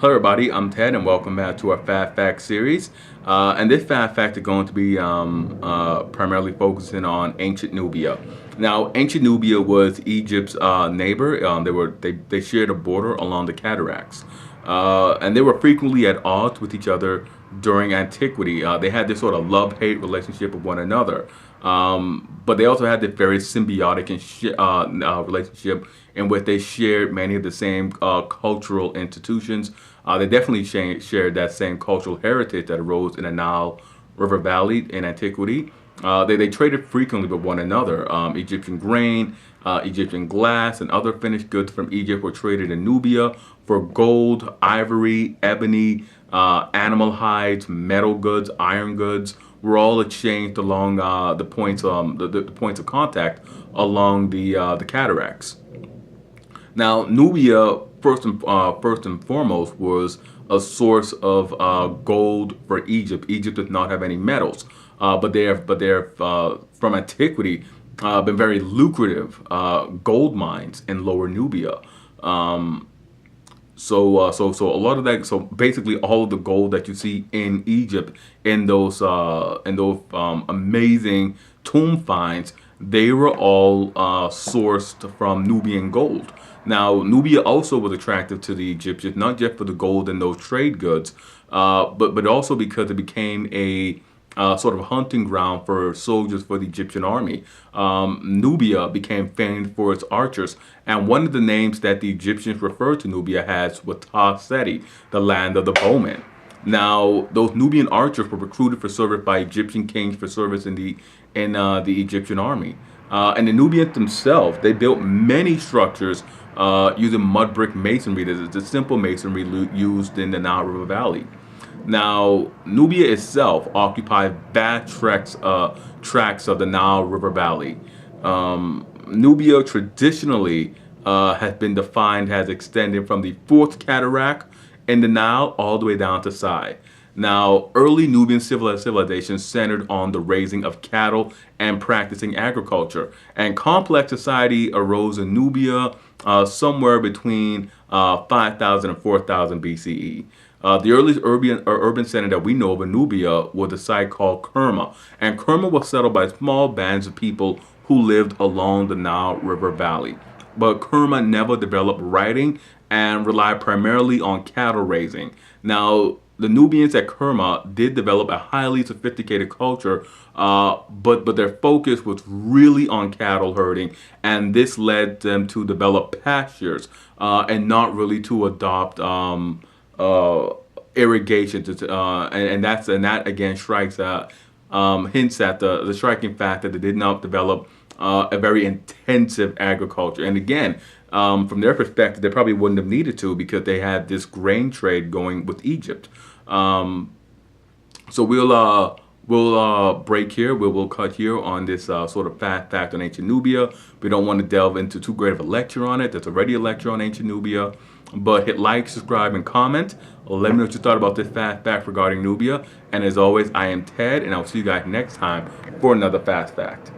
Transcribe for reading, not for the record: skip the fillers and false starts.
Hello everybody, I'm Ted and welcome back to our Fat Fact series. And this Fat Fact is going to be primarily focusing on ancient Nubia. Now, ancient Nubia was Egypt's neighbor. They shared a border along the cataracts. And they were frequently at odds with each other during antiquity. They had this sort of love-hate relationship with one another. But they also had this very symbiotic relationship in which they shared many of the same cultural institutions. They definitely shared that same cultural heritage that arose in the Nile River Valley in antiquity. They traded frequently with one another. Egyptian grain, Egyptian glass, and other finished goods from Egypt were traded in Nubia for gold, ivory, ebony, animal hides, metal goods, iron goods were all exchanged along the points of contact along the cataracts. Now, Nubia, first and foremost, was a source of gold for Egypt. Egypt did not have any metals, but they're from antiquity been very lucrative gold mines in Lower Nubia. So a lot of that. So basically, all of the gold that you see in Egypt in those amazing tomb finds, they were all sourced from Nubian gold. Now, Nubia also was attractive to the Egyptians, not just for the gold and those trade goods, but also because it became a sort of hunting ground for soldiers for the Egyptian army. Nubia became famed for its archers, and one of the names that the Egyptians referred to Nubia as was Ta Seti, the land of the bowmen. Now, those Nubian archers were recruited for service by Egyptian kings for service in the Egyptian army. And the Nubians themselves, they built many structures using mud brick masonry. This is the simple masonry used in the Nile River Valley. Now, Nubia itself occupied vast tracts of the Nile River Valley. Nubia traditionally has been defined as extending from the fourth cataract in the Nile all the way down to Sai. Now, early Nubian civilization centered on the raising of cattle and practicing agriculture. And complex society arose in Nubia somewhere between 5,000 and 4,000 BCE. The earliest urban center that we know of in Nubia was a site called Kerma. And Kerma was settled by small bands of people who lived along the Nile River Valley. But Kerma never developed writing and relied primarily on cattle raising. Now, the Nubians at Kerma did develop a highly sophisticated culture, but their focus was really on cattle herding, and this led them to develop pastures and not really to adopt irrigation. And that again strikes hints at the striking fact that they did not develop a very intensive agriculture. And again, from their perspective, they probably wouldn't have needed to because they had this grain trade going with Egypt. So we'll break here. We'll cut here on this sort of fact on ancient Nubia. We don't want to delve into too great of a lecture on it. There's already a lecture on ancient Nubia. But hit like, subscribe, and comment. Let me know what you thought about this fact regarding Nubia. And as always, I am Ted, and I'll see you guys next time for another fast fact.